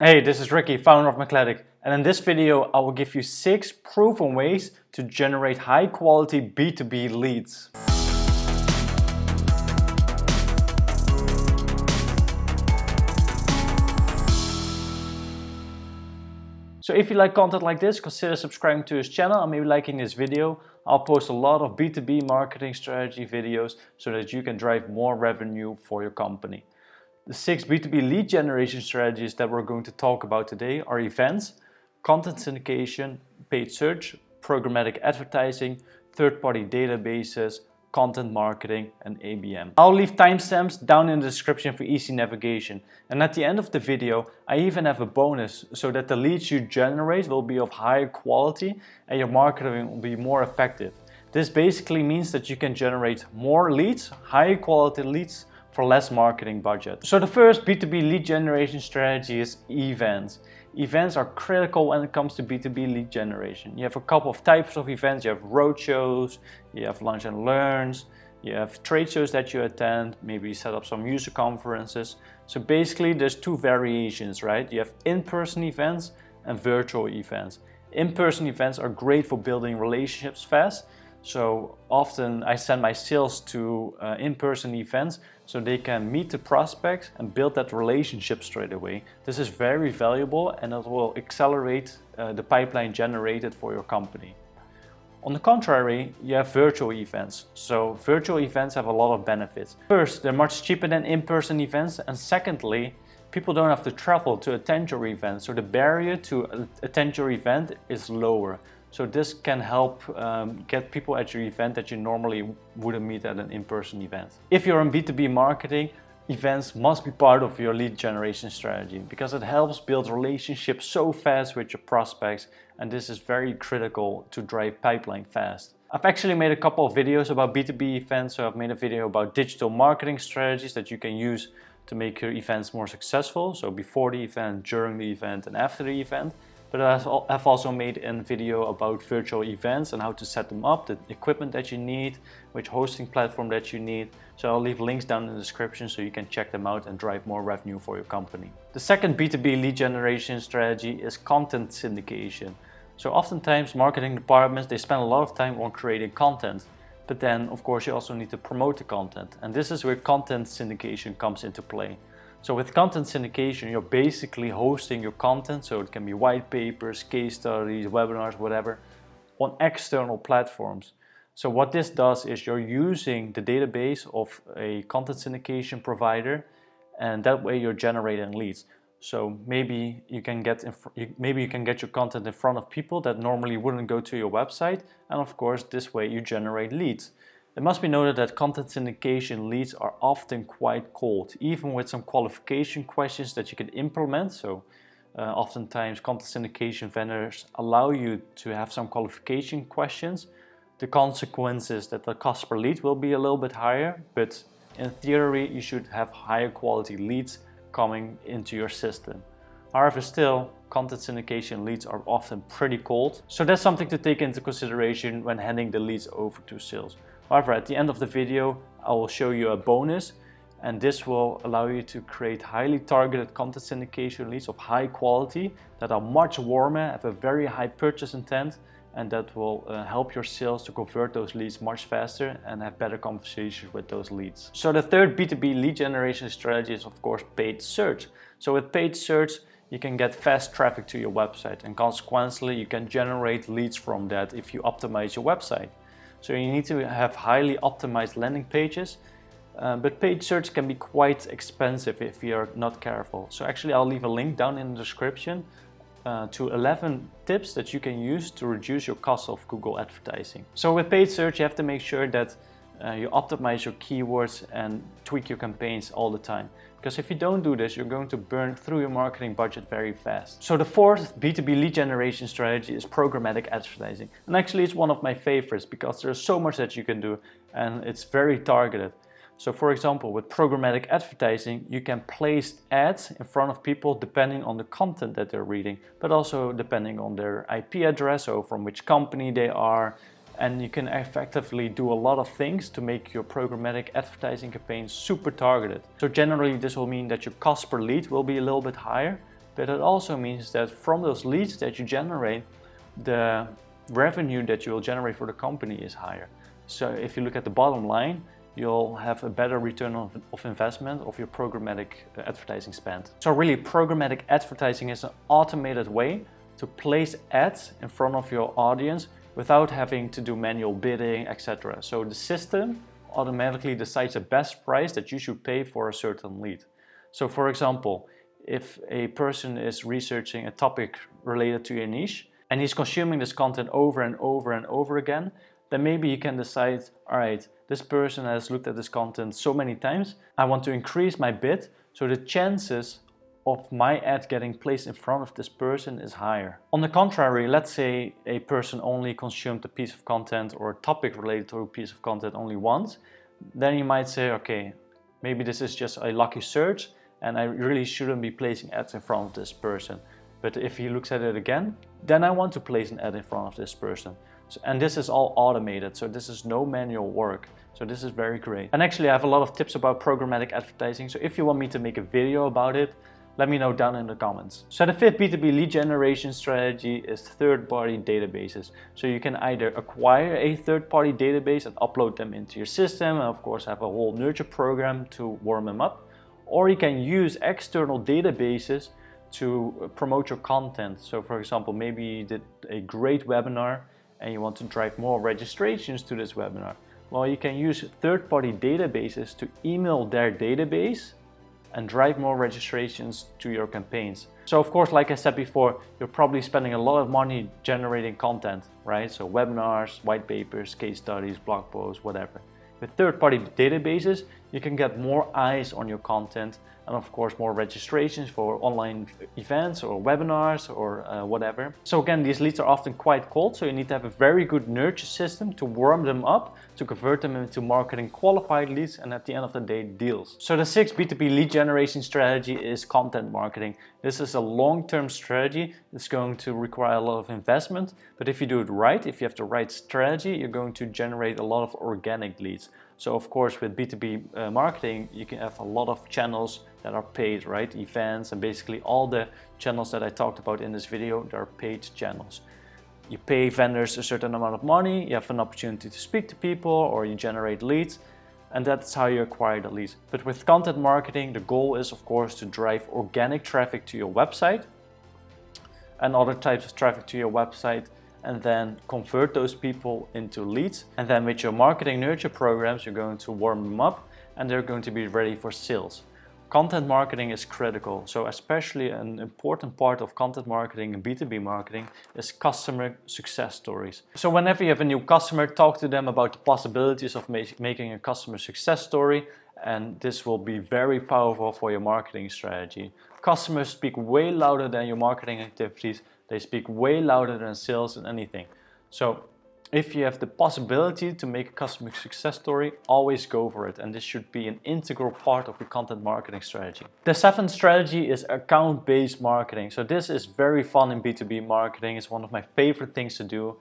Hey, this is Ricky, founder of Markletic, and in this video I will give you 6 proven ways to generate high quality B2B leads. So if you like content like this, consider subscribing to this channel and maybe liking this video. I'll post a lot of B2B marketing strategy videos so that you can drive more revenue for your company. The 6 B2B lead generation strategies that we're going to talk about today are events, content syndication, paid search, programmatic advertising, third-party databases, content marketing, and ABM. I'll leave timestamps down in the description for easy navigation. And at the end of the video, I even have a bonus so that the leads you generate will be of higher quality and your marketing will be more effective. This basically means that you can generate more leads, higher quality leads, for less marketing budget. So the first B2B lead generation strategy is events. Events are critical when it comes to B2B lead generation. You have a couple of types of events. You have roadshows, you have lunch and learns, you have trade shows that you attend, maybe you set up some user conferences. So basically there's 2 variations, right? You have in-person events and virtual events. In-person events are great for building relationships fast. So often I send my sales to in-person events so they can meet the prospects and build that relationship straight away. This is very valuable and it will accelerate the pipeline generated for your company. On the contrary, you have virtual events. So virtual events have a lot of benefits. First, they're much cheaper than in-person events, and secondly, people don't have to travel to attend your event, so the barrier to attend your event is lower. So this can help get people at your event that you normally wouldn't meet at an in-person event. If you're in B2B marketing, events must be part of your lead generation strategy because it helps build relationships so fast with your prospects, and this is very critical to drive pipeline fast. I've actually made a couple of videos about B2B events. So I've made a video about digital marketing strategies that you can use to make your events more successful. So before the event, during the event, and after the event. But I've also made a video about virtual events and how to set them up, the equipment that you need, which hosting platform that you need. So I'll leave links down in the description so you can check them out and drive more revenue for your company. The second B2B lead generation strategy is content syndication. So oftentimes marketing departments, they spend a lot of time on creating content. But then of course you also need to promote the content. And this is where content syndication comes into play. So with content syndication, you're basically hosting your content, so it can be white papers, case studies, webinars, whatever, on external platforms. So what this does is you're using the database of a content syndication provider, and that way you're generating leads. So maybe you can get your content in front of people that normally wouldn't go to your website, and of course this way you generate leads. It must be noted that content syndication leads are often quite cold, even with some qualification questions that you can implement. So oftentimes content syndication vendors allow you to have some qualification questions. The consequence is that the cost per lead will be a little bit higher, but in theory you should have higher quality leads coming into your system. However, still, content syndication leads are often pretty cold. So that's something to take into consideration when handing the leads over to sales. However, at the end of the video, I will show you a bonus, and this will allow you to create highly targeted content syndication leads of high quality that are much warmer, have a very high purchase intent, and that will help your sales to convert those leads much faster and have better conversations with those leads. So the third B2B lead generation strategy is of course paid search. So with paid search, you can get fast traffic to your website, and consequently you can generate leads from that if you optimize your website. So you need to have highly optimized landing pages, but paid search can be quite expensive if you're not careful. So actually I'll leave a link down in the description to 11 tips that you can use to reduce your cost of Google advertising. So with paid search you have to make sure that you optimize your keywords and tweak your campaigns all the time. Because if you don't do this, you're going to burn through your marketing budget very fast. So the fourth B2B lead generation strategy is programmatic advertising. And actually it's one of my favorites because there's so much that you can do and it's very targeted. So for example, with programmatic advertising, you can place ads in front of people depending on the content that they're reading, but also depending on their IP address, so from which company they are, and you can effectively do a lot of things to make your programmatic advertising campaign super targeted. So generally this will mean that your cost per lead will be a little bit higher, but it also means that from those leads that you generate, the revenue that you will generate for the company is higher. So if you look at the bottom line, you'll have a better return of investment of your programmatic advertising spend. So really, programmatic advertising is an automated way to place ads in front of your audience without having to do manual bidding, etc. So the system automatically decides the best price that you should pay for a certain lead. So for example, if a person is researching a topic related to your niche and he's consuming this content over and over and over again, then maybe you can decide, all right, this person has looked at this content so many times, I want to increase my bid so the chances of my ad getting placed in front of this person is higher. On the contrary, let's say a person only consumed a piece of content or a topic related to a piece of content only once, then you might say, okay, maybe this is just a lucky search and I really shouldn't be placing ads in front of this person. But if he looks at it again, then I want to place an ad in front of this person. And this is all automated, so this is no manual work. So this is very great. And actually I have a lot of tips about programmatic advertising, so if you want me to make a video about it, let me know down in the comments. So the fifth B2B lead generation strategy is third-party databases. So you can either acquire a third-party database and upload them into your system, and of course have a whole nurture program to warm them up, or you can use external databases to promote your content. So for example, maybe you did a great webinar and you want to drive more registrations to this webinar. Well, you can use third-party databases to email their database and drive more registrations to your campaigns. So of course, like I said before, you're probably spending a lot of money generating content, right? So webinars, white papers, case studies, blog posts, whatever. With third-party databases, you can get more eyes on your content and of course more registrations for online events or webinars or whatever. So again, these leads are often quite cold, so you need to have a very good nurture system to warm them up, to convert them into marketing qualified leads, and at the end of the day, deals. So the sixth B2B lead generation strategy is content marketing. This is a long-term strategy. It's going to require a lot of investment, but if you do it right, if you have the right strategy, you're going to generate a lot of organic leads. So of course with B2B marketing, you can have a lot of channels that are paid, right? Events and basically all the channels that I talked about in this video, they are paid channels. You pay vendors a certain amount of money, you have an opportunity to speak to people, or you generate leads, and that's how you acquire the leads. But with content marketing, the goal is of course to drive organic traffic to your website and other types of traffic to your website, and then convert those people into leads. And then with your marketing nurture programs, you're going to warm them up and they're going to be ready for sales. Content marketing is critical. So especially an important part of content marketing and B2B marketing is customer success stories. So whenever you have a new customer, talk to them about the possibilities of making a customer success story, and this will be very powerful for your marketing strategy. Customers speak way louder than your marketing activities. They speak way louder than sales and anything. So if you have the possibility to make a customer success story, always go for it. And this should be an integral part of your content marketing strategy. The seventh strategy is account-based marketing. So this is very fun in B2B marketing. It's one of my favorite things to do.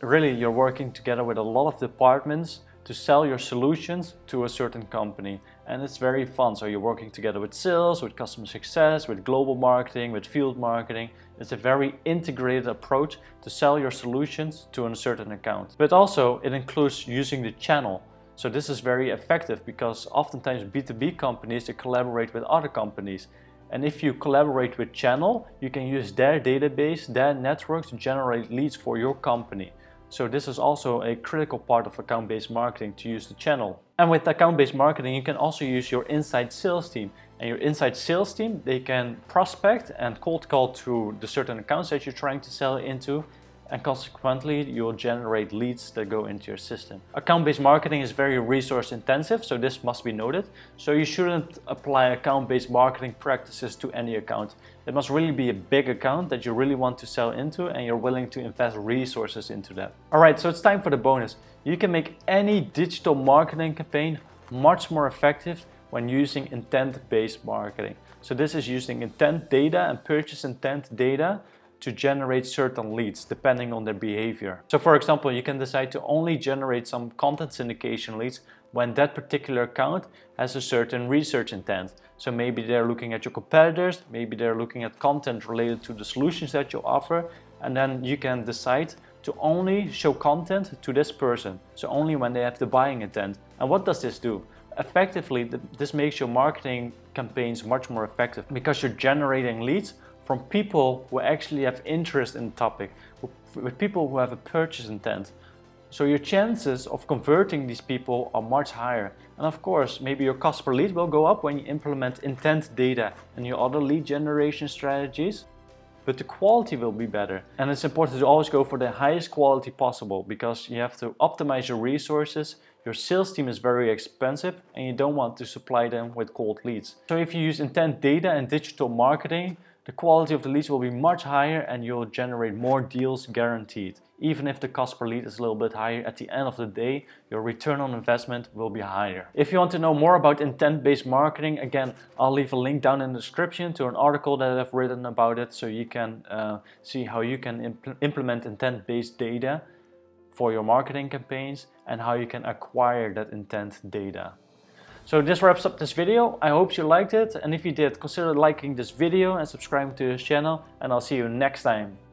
Really, you're working together with a lot of departments to sell your solutions to a certain company, and it's very fun. So you're working together with sales, with customer success, with global marketing, with field marketing. It's a very integrated approach to sell your solutions to a certain account. But also it includes using the channel. So this is very effective because oftentimes B2B companies, they collaborate with other companies. And if you collaborate with channel, you can use their database, their network to generate leads for your company. So this is also a critical part of account-based marketing, to use the channel. And with account-based marketing, you can also use your inside sales team. And your inside sales team, they can prospect and cold call to the certain accounts that you're trying to sell into. And consequently, you'll generate leads that go into your system. Account-based marketing is very resource intensive, so this must be noted. So you shouldn't apply account-based marketing practices to any account. It must really be a big account that you really want to sell into and you're willing to invest resources into that. All right, so it's time for the bonus. You can make any digital marketing campaign much more effective when using intent-based marketing. So this is using intent data and purchase intent data to generate certain leads depending on their behavior. So for example, you can decide to only generate some content syndication leads when that particular account has a certain research intent. So maybe they're looking at your competitors, maybe they're looking at content related to the solutions that you offer, and then you can decide to only show content to this person, so only when they have the buying intent. And what does this do? Effectively, this makes your marketing campaigns much more effective because you're generating leads from people who actually have interest in the topic, with people who have a purchase intent. So your chances of converting these people are much higher. And of course, maybe your cost per lead will go up when you implement intent data and your other lead generation strategies, but the quality will be better. And it's important to always go for the highest quality possible because you have to optimize your resources. Your sales team is very expensive and you don't want to supply them with cold leads. So if you use intent data and digital marketing, the quality of the leads will be much higher and you'll generate more deals guaranteed. Even if the cost per lead is a little bit higher, at the end of the day, your return on investment will be higher. If you want to know more about intent-based marketing, again, I'll leave a link down in the description to an article that I've written about it, so you can see how you can implement intent-based data for your marketing campaigns and how you can acquire that intent data. So this wraps up this video. I hope you liked it, and if you did, consider liking this video and subscribing to this channel, and I'll see you next time.